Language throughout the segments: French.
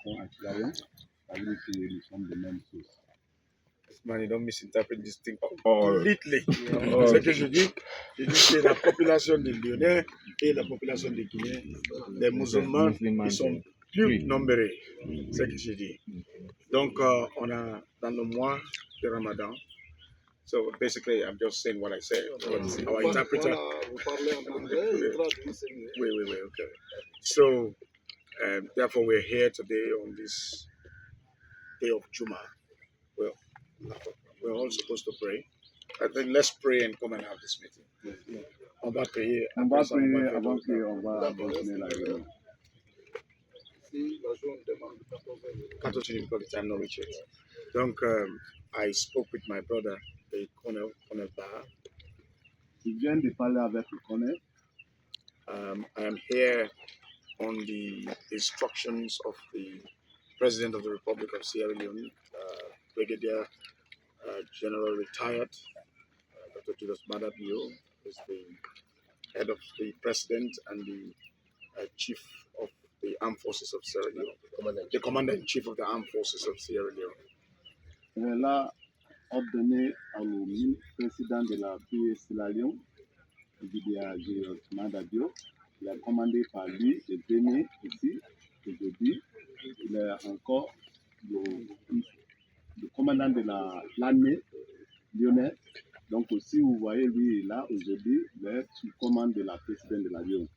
sont en Sierra Leone, ça veut dire que nous sommes de même source. Man, you don't misinterpret this thing completely. Yeah. Ce que je dis que la population des Lyonnais et la population des Guinéens, les musulmans, ils sont plus nombreux. C'est ce que je dis. Donc, on a dans le mois de Ramadan. So basically, I'm just saying what I said. Our interpreter. Wait, okay. So, therefore, we're here today on this day of Juma. Well, we're all supposed to pray. I think let's pray and come and have this meeting. On va prier avant qu'on continue la réunion. Can't continue because the time not reached yet. Donc, I spoke with my brother, the Colonel Barr. Je viens de parler avec le colonel. I am here on the instructions of the President of the Republic of Sierra Leone, Brigadier General Retired Dr. Julius Maada Bio, is the head of the President and the Chief of the Armed Forces of Sierra Leone, the Commander-in-Chief of the Armed Forces of Sierra Leone. Elle a ordonné au président de la PE Sierra Leone, Brigadier Julius Maada Bio, il a commandé par lui de venir ici aujourd'hui. Il est encore le commandant de l'armée lyonnaise. Donc aussi, vous voyez, lui est là aujourd'hui, il est sous commande de la présidente de la Lyon.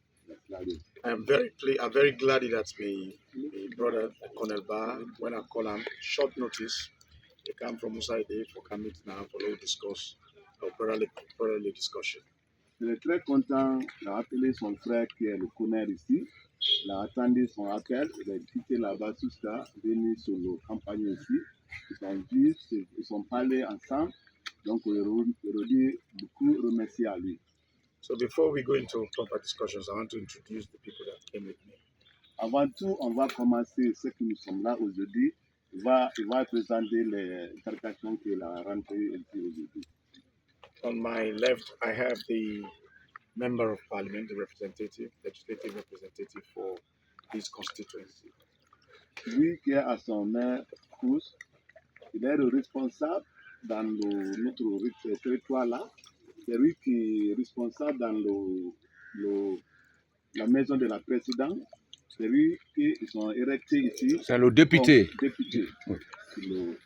I'm very glad that's my brother Colonel Barr. When I call him, short notice, he come from Musaide for coming now for a discuss, thoroughly discussion. Il est très content d'appeler son frère qui est le colonel ici. Il a attendu son appel, il a quitté là-bas tout ça, venu sur la campagne ici. Ils sont vus, ils sont parlé ensemble. Donc, je redis beaucoup remercier à lui. So before we go into proper discussions, I want to introduce the people that came with me. Avant tout, on va commencer ce que nous sommes là aujourd'hui. Il va présenter les interrogations qu'il a rentrées ici aujourd'hui. On my left, I have the Member of Parliament, the legislative representative for this constituency. Lui qui est à son main course, il est le responsable dans notre territoire là. C'est lui qui est responsable dans la maison de la présidente. C'est lui qui sont érectés ici. C'est le député. Député. Oui.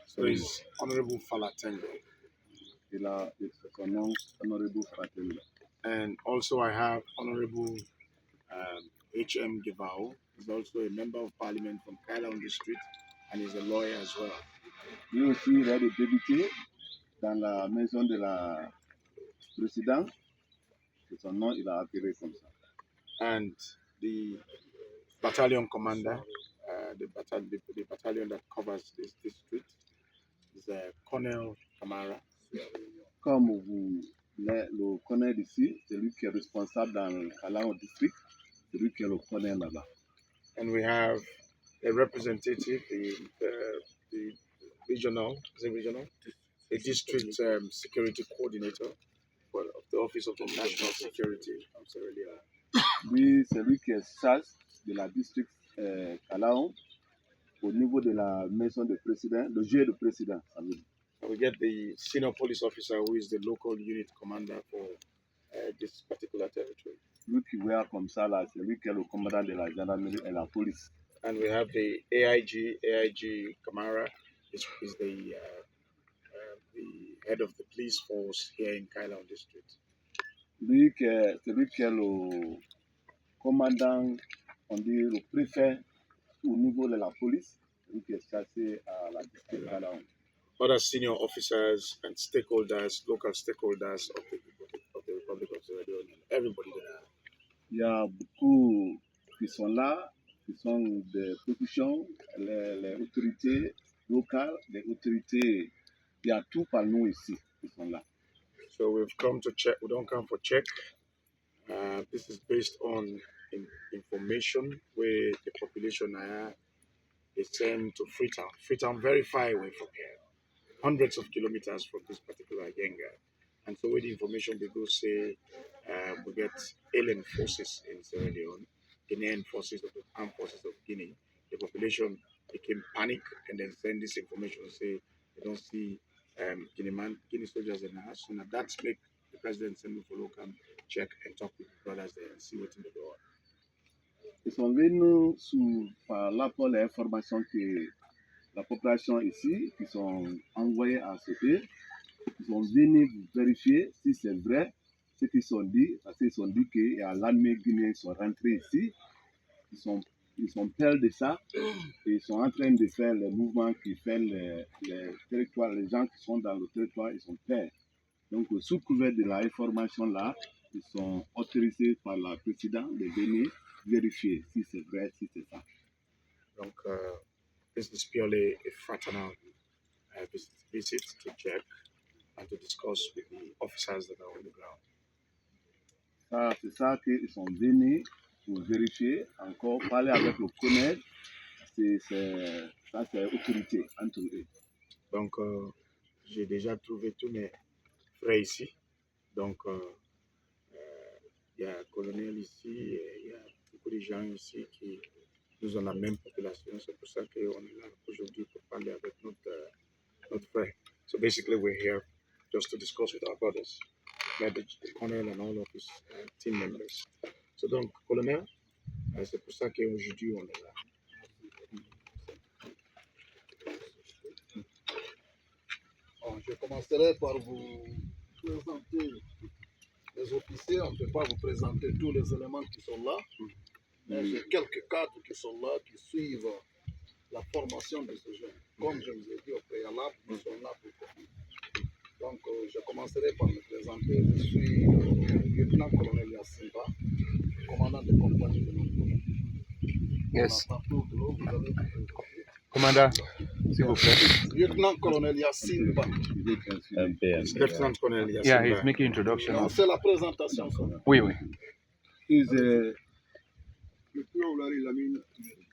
So he's Honorable Falatengo. Il a son nom, Honorable Falatengo. And also I have Honorable H.M. Givao. He's also a member of parliament from Kailahun district and he's a lawyer as well. Lui aussi, il est le député dans la maison de la présidente. Son nom, il a appelé comme ça. And the battalion commander, the battalion that covers this district is Colonel Kamara. Comme le colonel ici, c'est lui qui est responsable dans le Kailahun district, c'est lui qui est le colonel là-bas. And we have a representative, the regional, a district security coordinator of the Office of the National Security of Sierra Leone. Lui, c'est lui qui est chargé de la district Kailahun au niveau de la maison de président, le juge de président. We get the senior police officer who is the local unit commander for this particular territory. Lui qui voit comme ça là, c'est lui qui est le commandant de la gendarmerie et la police. And we have the AIG Kamara is the head of the police force here in Kailahun district. Lui c'est lui qui est le commandant, on dit le préfet au niveau de la police, lui qui est chargé à la district Kailahun. Other senior officers and stakeholders, local stakeholders of the Republic of Sierra Leone, everybody there. Il y a beaucoup qui sont là, qui sont des positions, les autorités locales, les autorités, il y a tout par nous ici qui sont là. So we've come to check, we don't come for check. This is based on information where the population is sent to Freetown. Freetown very far away from here, hundreds of kilometers from this particular Yenga. And so with the information they go say, we get alien forces in Sierra Leone, Guinean forces of the armed forces of Guinea. the population became panic and then send this information say they don't see Guinea soldiers in the house. And that's make the president send me follow come check and talk with the brothers there and see what's in the door. Ils sont venus par l'apport des informations que la population ici, qui sont envoyées à CP, ils sont venus vérifier si c'est vrai ce qu'ils sont dit, parce qu'ils sont dit que l'armée guinéenne sont rentrés ici, ils sont peurs de ça, et ils sont en train de faire le mouvement qui fait les territoires, les gens qui sont dans le territoire, ils sont peurs. Donc, sous couvert de l'information là, ils sont autorisés par la présidente de venir vérifier si c'est vrai, si c'est ça. Donc, this is purely a fraternal visit to check and to discuss with the officers that are on the ground. Ça, c'est ça qu'ils sont venus pour vérifier, encore parler avec le colonel, ça c'est autorité entre eux. Donc, j'ai déjà trouvé tous mes frères ici. Donc, il y a un colonel ici, il y a beaucoup de gens ici qui nous ont la même population. C'est pour ça qu'on est là aujourd'hui pour parler avec notre frère. So basically, we're here just to discuss with our brothers, the colonel and all of his team members. So donc, colonel, c'est pour ça qu'aujourd'hui on est là. Bon, je commencerai par vous présenter les officiers. On ne peut pas vous présenter tous les éléments qui sont là. Mais j'ai quelques cadres qui sont là, qui suivent la formation de ce jeune. Comme je vous ai dit au préalable, ils sont là pour former. Donc, je commencerai par me présenter. Je suis le lieutenant-colonel Yassimba, commandant de compagnie de Nambour. Yes. Commandant, s'il vous plaît. Lieutenant-colonel Yassimba. Lieutenant Colonel Yassimba. Yeah, he's making introduction. Non, c'est la présentation. Oui, oui. He's a Le plan Oulari Lamine,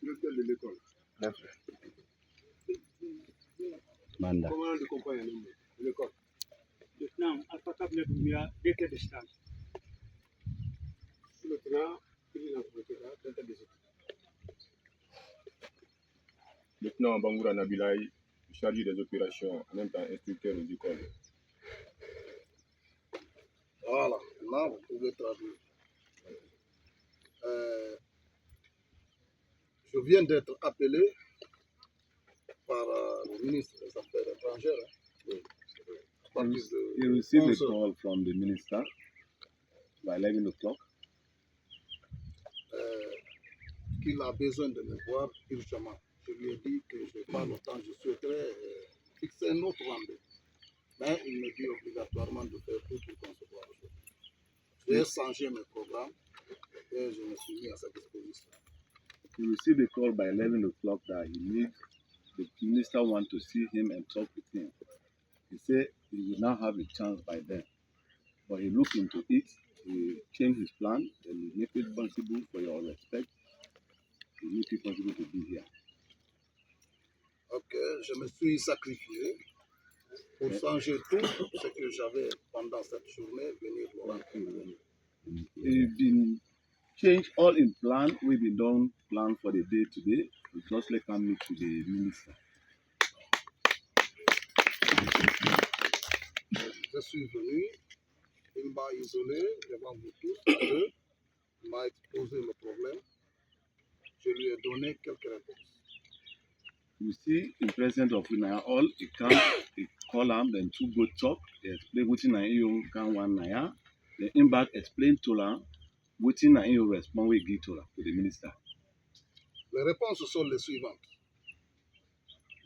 directeur de l'école. Manda. Commandant de compagnie de l'école. Lieutenant Alpha Cabinet Doumbia, directeur de stage. Lieutenant, président de l'école, directeur des études. Lieutenant Bangoura Nabilaï, chargé des opérations, en même temps instructeur aux écoles. Voilà, là, vous pouvez traduire. Je viens d'être appelé par le ministre des Affaires étrangères. Oui, à partir he de received a 11 heures. call from the minister by 11 o'clock. Qu'il a besoin de me voir urgemment. Je lui ai dit que je n'ai pas le temps, je souhaiterais fixer un autre rendez-vous. Mais il me dit obligatoirement de faire tout pour qu'on se voit aujourd'hui. J'ai changé mes programmes et je me suis mis à sa disposition. He received a call by 11 o'clock that the minister wants to see him and talk with him. He said he will not have a chance by then. But he looked into it, he changed his plan, and he make it possible for your respect. He make it possible to be here. Ok, je me suis sacrifié pour changer tout ce que j'avais pendant cette journée, venir le rencontrer. He's been changed all in plan. We've been done plan for the day today. We just let him meet to the minister. Je suis venu, il m'a isolé devant vous tous, à deux. Il m'a exposé le problème. Je lui ai donné quelques réponses. You see, in presence of Naya all, he come, he call him, then two go talk, they explain what in you can one Naya, then him back explain to him what in you respond we give to the minister. Les réponses sont les suivantes.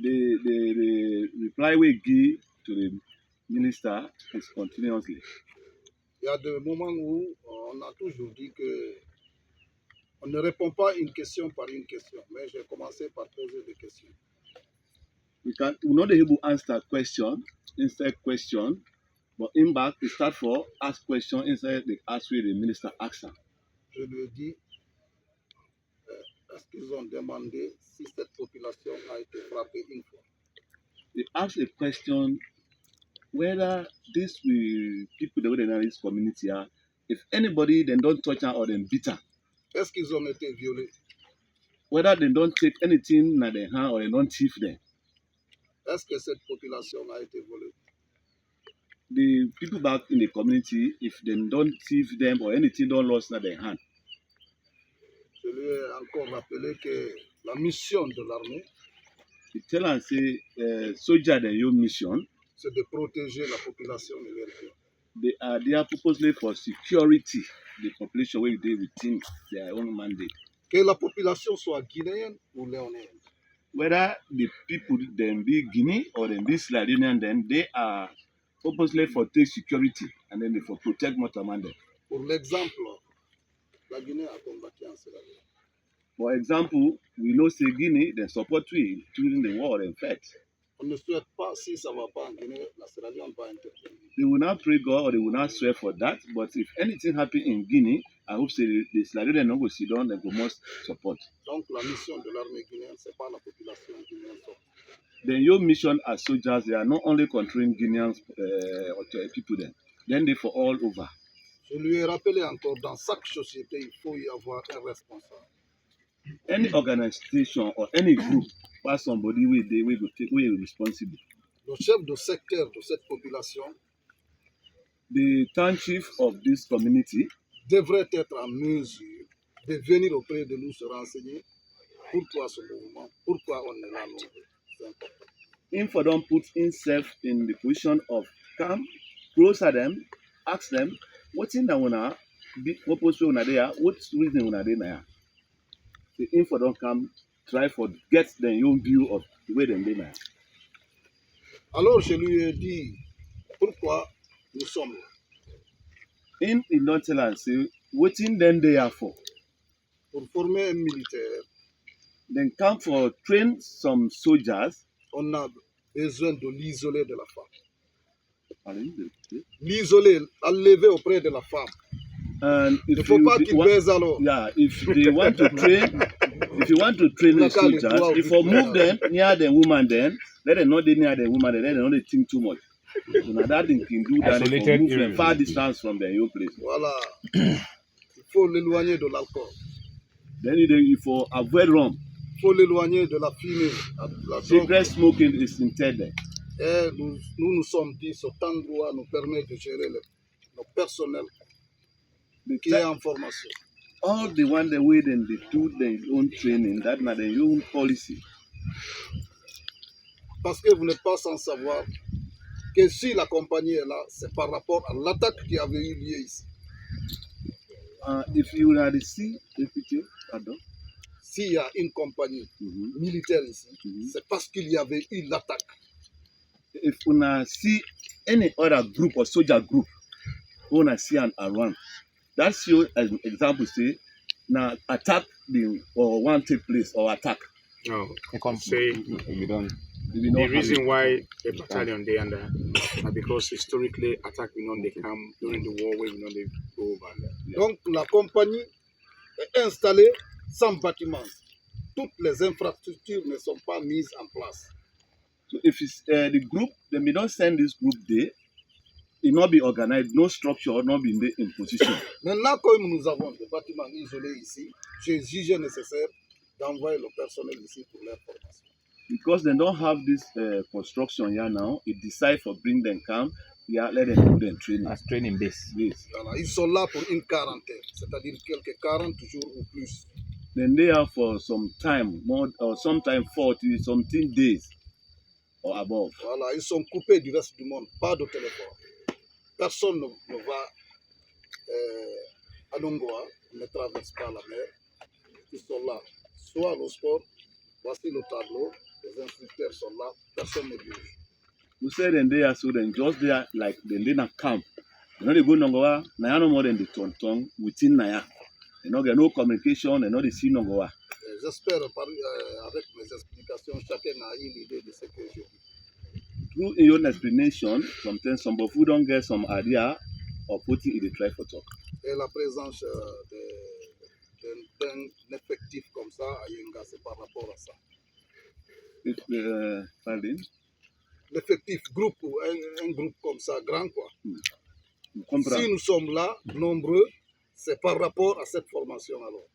The reply we give to the minister is continuously. Il y a des moments où on a toujours dit que on ne répond pas une question par une question, mais j'ai commencé par poser des questions. We're not able to answer question, instead question, but in back we start for ask question instead they ask where the minister asks him. Je lui ai dit, est-ce qu'ils ont demandé si cette population a été frappée une fois? They ask a question whether these people that were in this community are, if anybody then don't touch her or then beat her. Est-ce qu'ils ont été violés? whether they don't take anything in their hand or they don't thief them. Est-ce que cette population a été volée? The people back in the community, if they don't thief them or anything don't lost in their hand, Je lui ai encore rappelé que la mission de l'armée, they tell and say, soldier, the your mission, c'est de protéger la population de leur pays. they are there purposely for security, the population where they within their own mandate. Que la population soit guinéenne ou léonéenne. Whether the people then be Guinea or then be Sierra Leonean, then they are purposely for take security and then they for protect Motamande. Pour l'exemple, la Guinée a combattu en Sierra Leone. For example, we know say Guinea, they support we during the war, in fact. On ne souhaite pas, si ça ne va pas en Guinée, la Sierra Leone va intervenir. They will not pray God or they will not swear for that, but if anything happen in Guinea, I hope say the Sierra Leonean no go sit down, they go must support. Donc la mission de l'armée guinéenne, ce n'est pas la population guinéenne. Then your mission as soldiers, they are not only controlling Guineans people then they for all over. Je lui ai rappelé encore, dans chaque société, il faut y avoir un responsable. Any organization or any group, where somebody will go take away responsible. Le chef de secteur de cette population The town chief of this community devrait être en mesure de venir auprès de nous se renseigner pourquoi ce mouvement, pourquoi on est là. C'est important. him for don't put himself in the position of come closer them, ask them, what in the una be purpose una there, what reason una there now? The him for don't come try for get their own view of the way them there now. Alors je lui ai dit pourquoi nous sommes là. Him did not tell us say what in them they are for. Pour former un militaire, Then come for train some soldiers. on a besoin de l'isoler de la femme. And L'isoler, l'enlever auprès de la femme. Il ne if faut pas you qu'il wa- baise alors. yeah, if they want to train, if you want to train the soldiers, if you move them near the woman, then let them not dey near the woman, then let them not dey think too much. So now that thing can do that. If you Isolated move them areas. far distance from their own place, Voilà. Il faut l'éloigner de l'alcool. then if you avoid rum, Il faut l'éloigner de la fumée, de la drogue. cigarette smoking is intended. Et nous sommes dit, cet endroit nous permet de gérer nos personnels qui est en formation. All the one the way then they do their own training, that na their own policy. Parce que vous n'êtes pas sans savoir que si la compagnie est là, c'est par rapport à l'attaque qui avait eu lieu ici. If you are the sea, pardon. S'il y a une compagnie militaire ici, c'est parce qu'il y avait eu l'attaque. If una see any other group or soldier group, una see am around, that's your example say na attack the or one take place or attack. No, They come say we don't If you the know reason why the battalion they under are because historically attack we know they come during the war where we know they go over there. Donc la compagnie est installée sans bâtiment. Toutes les infrastructures ne sont pas mises en place. So if it's the group, then we don't send this group there. It not be organized, no structure, not be in position. Maintenant, comme nous avons des bâtiments isolés ici, j'ai jugé nécessaire d'envoyer le personnel ici pour leur formation. Because they don't have this construction here now, it decide for bring them come, yeah, let them do them training. as training base. Yes. Voilà, ils sont là pour une quarantaine, c'est-à-dire quelques 40 jours ou plus. Then they are for some time, more or sometimes 40 something days or above. Voilà, ils sont coupés du reste du monde, pas de téléphone. Personne ne va à Nongoa, ne traverse pas la mer. Ils sont là, soit le sport, voici le tableau, les instructeurs sont là, personne ne bouge. We say then they are so then just there like the Lena camp. You know they go Nongoa, Naya no more than the tonton within Naya. They not get no communication, they not they see Nongoa. J'espère avec mes explications, chacun a eu l'idée de ce que je dis. Through in your explanation, sometimes some of you don't get some idea of what it they try for talk. Et la présence d'un effectif comme ça à Yenga, c'est par rapport à ça. Pardon? L'effectif groupe, un groupe comme ça, grand quoi. You comprend? Si nous sommes là, nombreux, c'est par rapport à cette formation alors.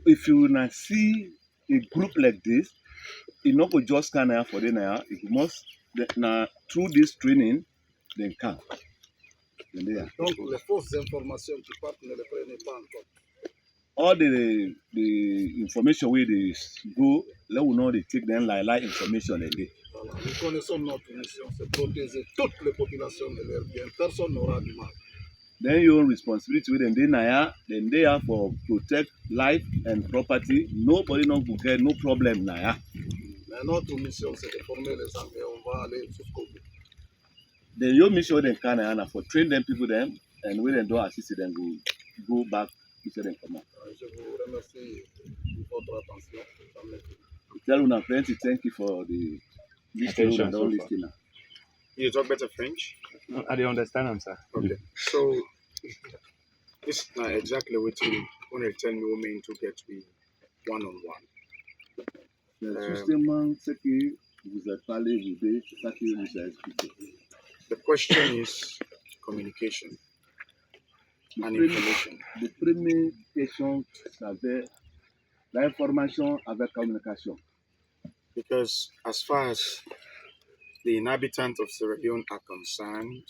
if you na see a group like this, it not go just can for them now. It must na through this training, then come. Then they are. Donc les fausses informations qui partent ne les prenez pas en compte. All the information where they go, let we know they take them like information again. Voilà. Nous connaissons notre mission, c'est protéger toutes les populations de leur bien. Personne n'aura du mal. Then your responsibility with them then they are for protect life and property. Nobody not go get no problem now. Mais notre mission, c'est de former les gens et on va aller jusqu'au bout. Then your mission then can for train them people them and when they don't assist them go back to them come out. Je vous remercie pour votre attention. Tell una plenty thank you for the listening Attention and so all far. listening. You talk better French? I don't understand them, sir. Okay. So this is not exactly what you want to tell me women to get me one-on-one. C'est justement ce que vous avez parlé, c'est ça que vous avez expliqué. The question is communication and information. La première question, c'est l'information avec communication. Because as far as the inhabitants of Sierra Leone are concerned,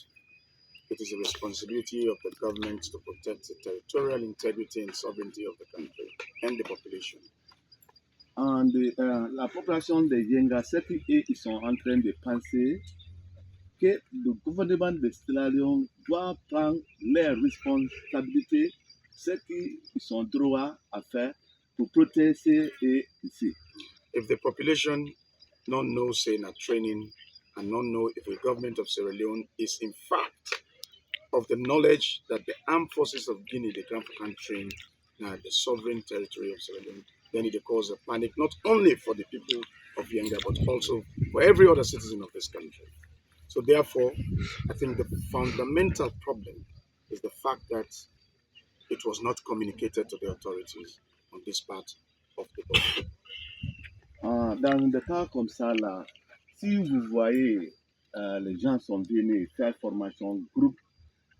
it is the responsibility of the government to protect the territorial integrity and sovereignty of the country and the population. La population de Yenga, ce qu'ils sont en train de penser, que le gouvernement de Sierra Leone doit prendre leurs responsabilités, ce qu'ils sont droits à faire pour protéger et ici. If the population don't know, say, in a training and not know if the government of Sierra Leone is in fact of the knowledge that the armed forces of Guinea, the Grand country, are the sovereign territory of Sierra Leone, then it cause a panic not only for the people of Yenga but also for every other citizen of this country. So therefore, I think the fundamental problem is the fact that it was not communicated to the authorities on this part of the body. Dans des cas comme ça, là, si vous voyez les gens sont venus faire formation, groupe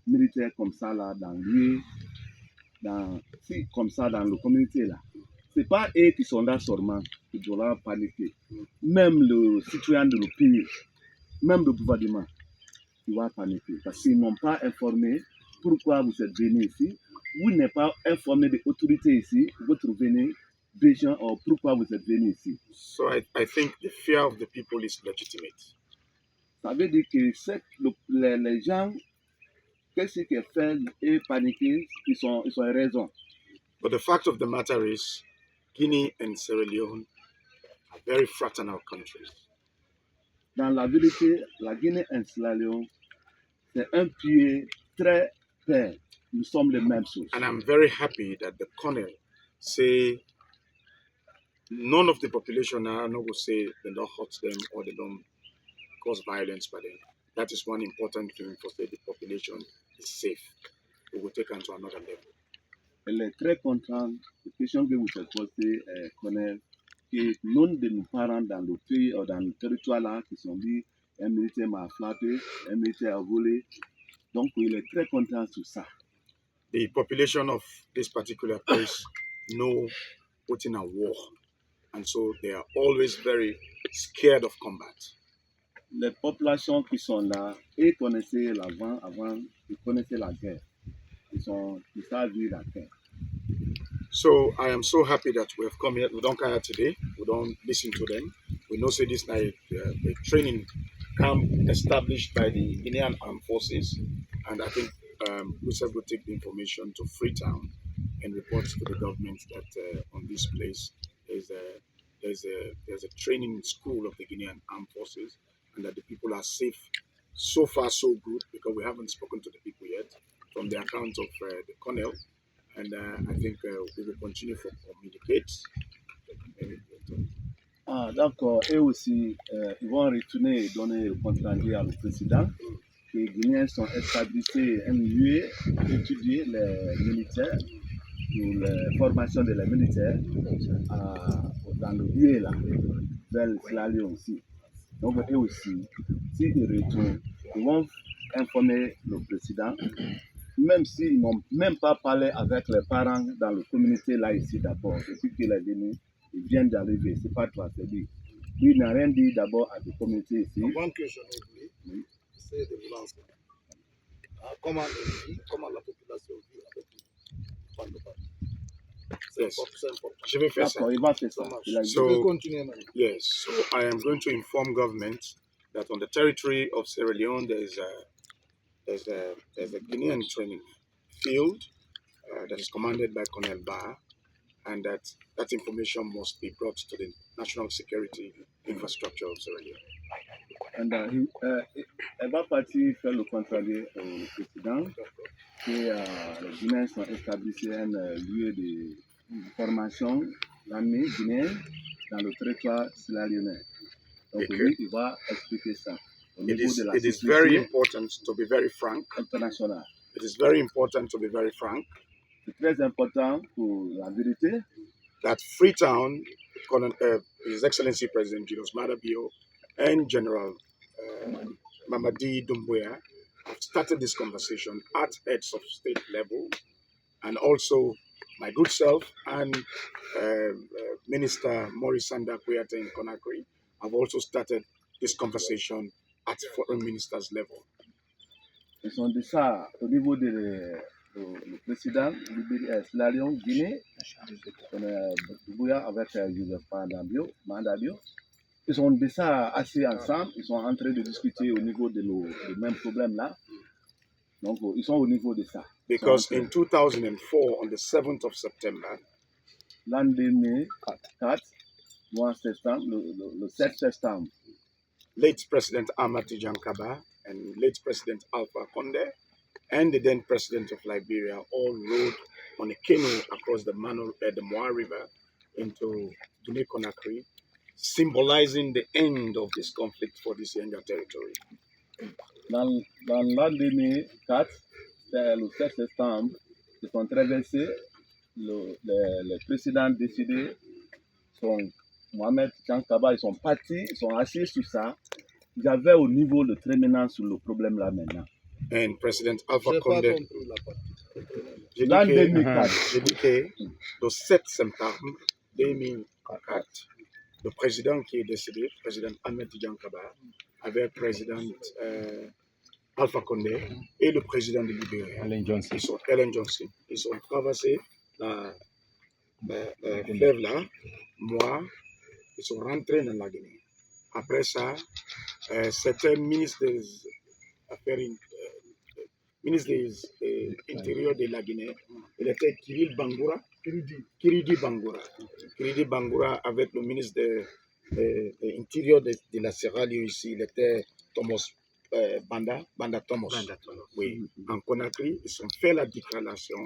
militaire comme ça, là, comme ça, dans la communauté, là, c'est pas eux qui sont là seulement, qui doivent paniquer. Même le citoyen de le pays, même le gouvernement, il va paniquer parce qu'ils n'ont pas informé pourquoi vous êtes venus ici. Vous n'êtes pas informé des autorités ici, vous venez des gens, ou pourquoi vous êtes venus ici. So I think the fear of the people is legitimate. Ça veut dire que les gens, qu'est-ce qui fait et paniquer, ils ont raison. But the fact of the matter is, Guinea and Sierra Leone are very fraternal countries. Dans la vérité, la Guinée et Sierra Leone, c'est un pied très pair. Nous sommes les mêmes choses. And I'm very happy that the colonel say none of the population are not going to say they don't hurt them or they don't cause violence by them. That is one important thing for say the population is safe. We will take on to another level. Elle est très contente de la question que vous avez posée, colonel, que non de nos parents dans le pays ou dans le territoire là qui sont dit un militaire m'a flatté, un militaire a volé. Donc il est très content sur ça. The population of this particular place know what's in a war, and so they are always very scared of combat. Les populations qui sont là, ils connaissaient avant, ils connaissaient la guerre. Ils savent vivre la guerre. So I am so happy that we have come here. We don't care today. We don't listen to them. We know say this night a training camp established by the Guinean Armed Forces, and I think we said we'll take the information to Freetown and report to the government that on this place there's a training school of the Guinean Armed Forces, and that the people are safe. So far, so good, because we haven't spoken to the people yet from the account of the colonel, and I think we will continue to communicate. D'accord. Et aussi, ils vont retourner et donner le compte rendu à le président. Les Guinéens sont établis un lieu pour étudier les militaires, pour la formation des militaires dans le lieu là, vers Sierra Leone aussi. Donc, eux aussi, s'ils retournent, ils vont informer le président même s'ils n'ont même pas parlé avec les parents dans la communauté là ici d'abord, depuis qu'il est venu, il vient d'arriver, c'est pas toi, c'est lui. Lui il n'a rien dit d'abord à la communauté ici. Avant que je n'oublie, c'est de vous lancer. Comment on vit, comment la population vit avec nous. Yes. C'est important. Je vais faire ça. D'accord, il va faire ça. Ça marche. Il a dit. Je vais So, continuer maintenant. yes, so I am going to inform government that on the territory of Sierra Leone there's a Guinean training field that is commanded by Colonel Ba, and that information must be brought to the national security infrastructure of Sierra Leone. And elle va partir faire le contrarier au président que les Guinéens sont établis un lieu de formation l'armée guinéenne dans le territoire sierra-léonais. Donc Okay. lui, il va expliquer ça au It niveau is, de la it is very sécurité important to be very frank. internationale. It is very important to be very frank C'est très important pour la vérité that Freetown, His Excellency President Julius Maada Bio and General Mamadi Doumbouya have started this conversation at heads of state level, and also my good self and Minister Maurice Sanda Kouyaté in Conakry have also started this conversation at foreign ministers level. Ils sont de ça au niveau le président du Sierra Leone, Guinée, Doumbouya avec Joseph Mandabio. Ils sont de ça assis ensemble, ils sont en train de discuter au niveau de le même problème là. Donc ils sont au niveau de ça. Because in 2004, on the 7th of September, L'an 2004, mois septembre, le 7 septembre, late President Ahmad Tijan Kaba and late President Alpha Conde and the then President of Liberia all rode on a canoe across the Moa River into Guinea-Conakry, symbolizing the end of this conflict for this younger territory. dans l'an 2004, c'est le 7 septembre, ils sont traversés, le président décidé, Mohamed Chankaba, ils sont partis, ils sont assis sur ça. Ils avaient au niveau le terminant sur le problème là maintenant. And President Alpha Je n'ai pas Conde, compris la partie. L'an JDK, 2004, le 7 septembre 2004, le président qui est décédé, président Ahmed Tijan Kaba, avec le président Alpha Condé et le président de Libéria, Ellen Johnson. Ellen Johnson. Ils ont traversé la fleuve là, ils sont rentrés dans la Guinée. Après ça, c'était ministre des Affaires ministre des Intérieurs de la Guinée. Il était Kiridi Bangoura. Kiridi Bangoura avec le ministre de l'Intérieur de la Sierra Leone ici, il était Thomas Banda Thomas. Oui, en Conakry, ils ont fait la déclaration,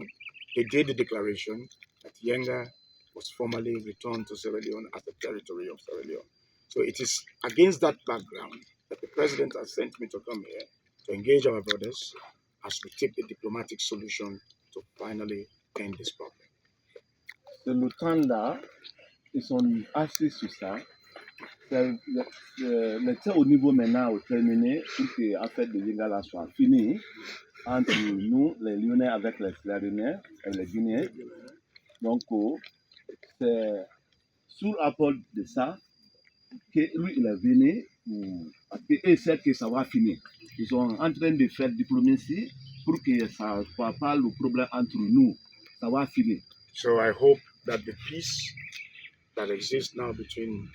they did the declaration that Yenga was formally returned to Sierra Leone as the territory of Sierra Leone. So it is against that background that the president has sent me to come here to engage our brothers as we take the diplomatic solution to finally end this problem. c'est le temps là, ils sont assis sur ça. C'est au niveau maintenant au terminé pour que en fait le Lingala soit fini entre nous les Lyonnais avec les Sierra-Léonais et les Guinéens. Donc c'est sous l'apport de ça que lui il est venu parce qu'ils savent que ça va finir. Ils sont en train de faire diplomatie pour que ça ne soit pas le problème entre nous. Ça va finir. So I hope that the peace that exists now between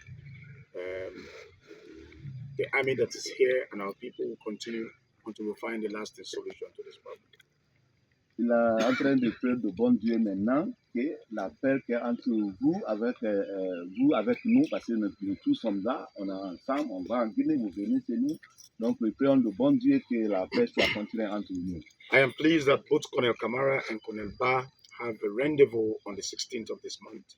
the army that is here and our people will continue until we find a lasting solution to this problem. Il est en train de faire de bon Dieu maintenant que la paix qui est entre vous avec nous, parce que nous tous sommes là, on est ensemble, on va en Guinée, vous venez chez nous. Donc nous prions de bon Dieu que la paix soit continuée entre nous. I am pleased that both Colonel Kamara and Colonel Ba have a rendezvous on the 16th of this month.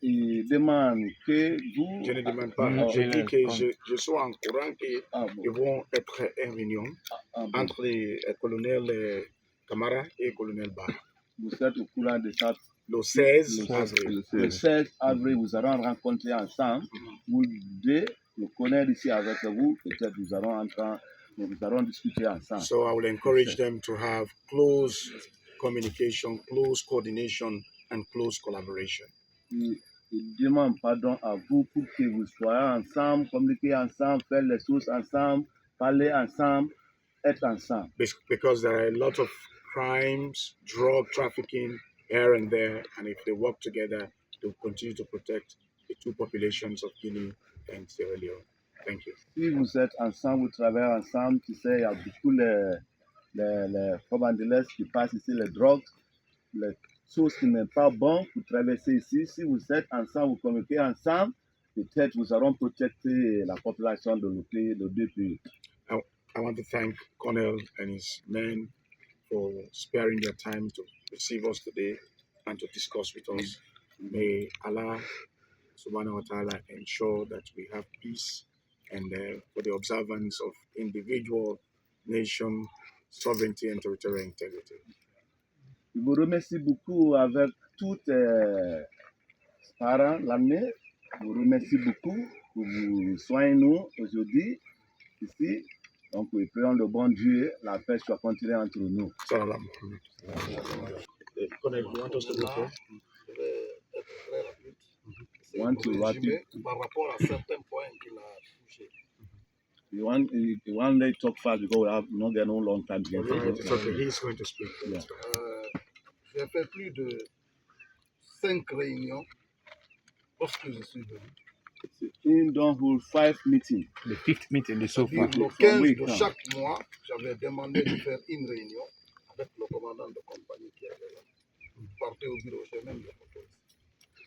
Il demande que vous... Je ne demande pas, je dis que je sois en courant qu'ils vont être en réunion entre les colonels Kamara et colonel Ba. Vous êtes au courant de ça. Le 16 avril. Le 16 avril, vous allons rencontrer ensemble. Vous deux, le colonel ici avec vous, peut-être nous allons entrer nous allons discuter ensemble. So I will encourage them to have close communication, close coordination, and close collaboration. Il demande pardon à vous pour que vous soyez ensemble, communiquer ensemble, faire les choses ensemble, parler ensemble, être ensemble. Because there are a lot of crimes, drug trafficking here and there, and if they work together, they'll continue to protect the two populations of Guinea and Sierra Leone. Thank you. Si vous êtes ensemble, vous travaillez ensemble, tu sais, il y a beaucoup les commandes qui passent ici, les drogues, les choses qui n'est pas bon pour traverser ici. Si vous êtes ensemble, vous communiquez ensemble, peut-être vous allons protéger la population de nos pays, de deux pays. I want to thank Cornel and his men for sparing their time to receive us today and to discuss with us. May Allah subhanahu wa ta'ala ensure that we have peace and for the observance of individual, nation, sovereignty and territorial integrity. Je vous remercie beaucoup avec tous les parents l'année. Je vous remercie beaucoup pour vous soigner nous aujourd'hui ici. Donc, nous prions le bon Dieu, la paix soit continuée entre nous. Salam. Cornel, you want us to go Là, first? je vais être très rapide. C'est Want pour to résumer par rapport à certains points qu'il a touchés. You want to talk fast because we have not got no long time to get It's okay. He's going to speak. Yeah. J'ai fait plus de 5 réunions lorsque je suis venu. In don't hold 5 meetings. The 5th meeting is so far. Le 15 de chaque mois, j'avais demandé de faire une réunion avec le commandant de compagnie qui était là. Partez au bureau, j'ai même les photos.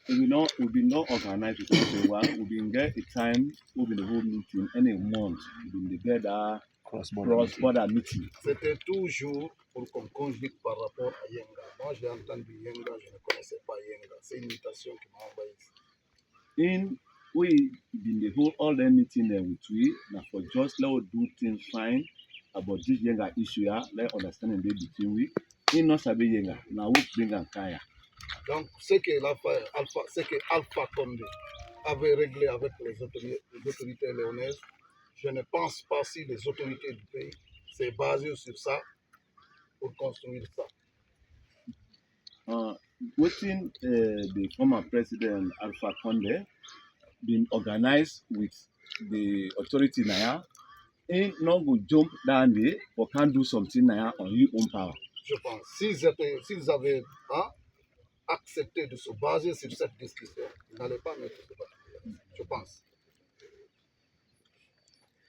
We've been not organized with everyone. We've been get a time, we've been the whole meeting, any month, we've been together, cross-border meeting. C'était toujours pour qu'on conjugue par rapport à Yenga. Moi, j'ai entendu Yenga, je ne connaissais pas Yenga. C'est une mutation qui m'a envoyé ici. We been the whole all the meeting there with we now for just let us do things fine about this younger issue here, let understanding be between we. In not sabi younger, now we bring and kaya. Donc, ce que Alpha Condé avait réglé avec les autorités léonaises, je ne pense pas si les autorités du pays s'est basé sur ça pour construire ça. Within the former president Alpha Condé been organized with the authority now, ain't not go jump down there or can't do something now on your own power. Je pense. S'ils avaient accepté de se baser sur cette discussion, ils n'allaient pas mettre ce bâtiment. Je pense.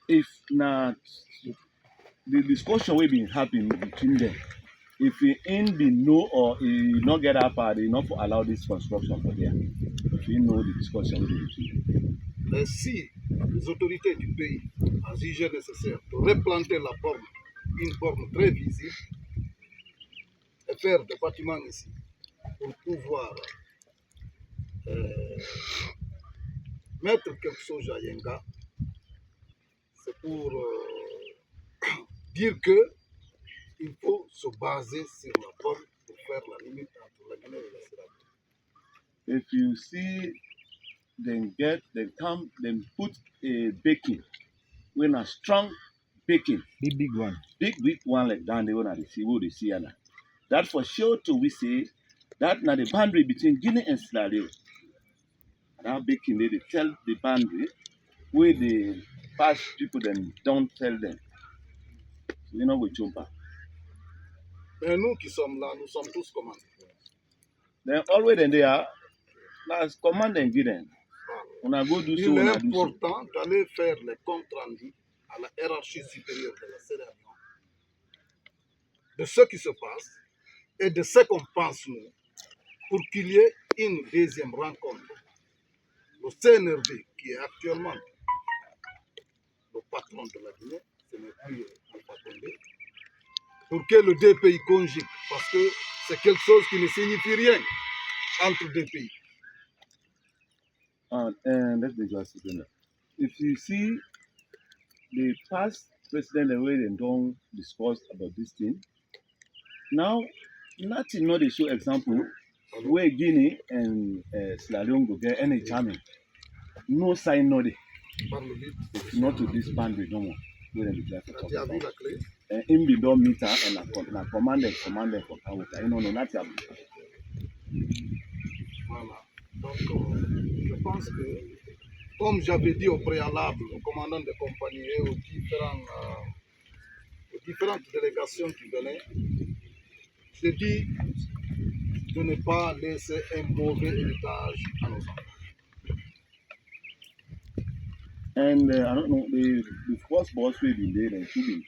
If now the discussion will be happening between them, if it ain't be no or it not get up, they not allow this construction for there. If you know the discussion will be between them. Mais si les autorités du pays ont jugé nécessaire de replanter la borne, une borne très visible, et faire des bâtiments ici pour pouvoir mettre quelque chose à Yenga, c'est pour dire que il faut se baser sur la borne pour faire la limite entre la Guinée et la Sierra Leone. If you see they put a baking when a strong baking, Big one. big one like down the one at the sea, where they see now. That for sure too we say that now the boundary between Guinea and Sierra Leone. That baking they tell the boundary where the past people then don't tell them. So you know we jump back. Mais nous qui sommes là, nous sommes tous commandés. Then always then they are last command and give them. On a go do so, Il on est a do so. important d'aller faire les comptes rendus à la hiérarchie supérieure de la Sierra Leone de ce qui se passe et de ce qu'on pense nous pour qu'il y ait une deuxième rencontre. Le CNRD, qui est actuellement le patron de la Guinée, ce n'est plus Alpha Condé, pour que le deux pays conjuguent, parce que c'est quelque chose qui ne signifie rien entre deux pays. And let me just say that. If you see the past president the way they don't discuss about this thing, now nothing not they show example where Guinea and Sierra Leone go get any jamming. No sign no they. Par le but It's not to this boundary no more. wey dem declare for Tu as vu court. la clé? Him bin don meet her and na commanded for town with her. You know, no, not your. Voilà. Donc, je pense que, comme j'avais dit au préalable au commandant de compagnie et aux différentes délégations qui venaient, j'ai dit de ne pas laisser un mauvais héritage à nos enfants. And I don't know, the first boss wey bin dey dem too bin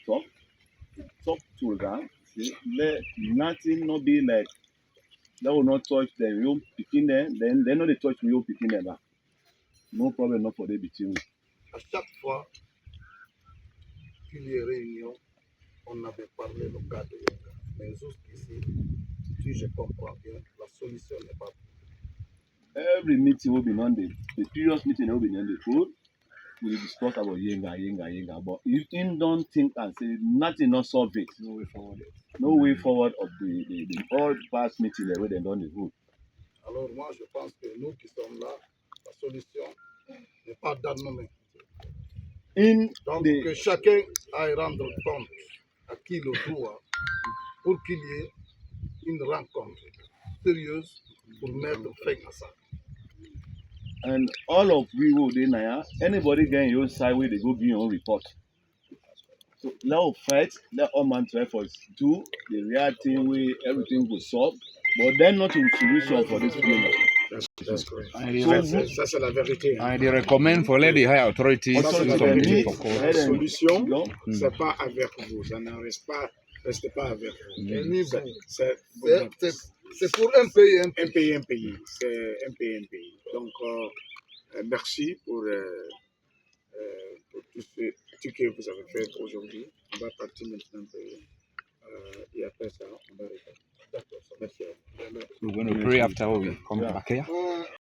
talk to am say let nothing no be like that will not touch dem your pikin dem dem no dey touch your pikin dem back. No problem no for dey between we. À chaque fois qu'il y ait réunion, on avait parlé le cas de Yenga. Mais jusqu'ici, si je comprends bien, la solution n'est pas. Every meeting wey been on the previous meeting wey been on the road, we dey discuss about yenga. But if him don think and say nothing no solve it, No way forward. no way forward of the all past meeting wey dem don dey hold. Alors moi, je pense que nous qui sommes là, la solution n'est pas dans nos mains. In Donc the que chacun aille rendre compte à qui le doit pour qu'il y ait une rencontre sérieuse pour mettre fin à ça. and all of we wey dey na anybody get im own side wey dey go give im own report. So let us fight, let all man try for do the real thing wey everything go solve, but then not to solution for this problem. That's correct. I So Ça, c'est la vérité. Hein. I recommend for let the high authorities Ça, Also, c'est do la they something need- vérité. for court. La solution, non, c'est pas avec vous. Ça ne reste pas avec vous. Et ni C'est- vous. c'est- C'est pour un pays, un un pays. C'est un pays. Donc, merci pour tout ce que vous avez fait aujourd'hui. On va partir maintenant et après ça, on va répondre. D'accord, merci. We're going to pray after we come back here.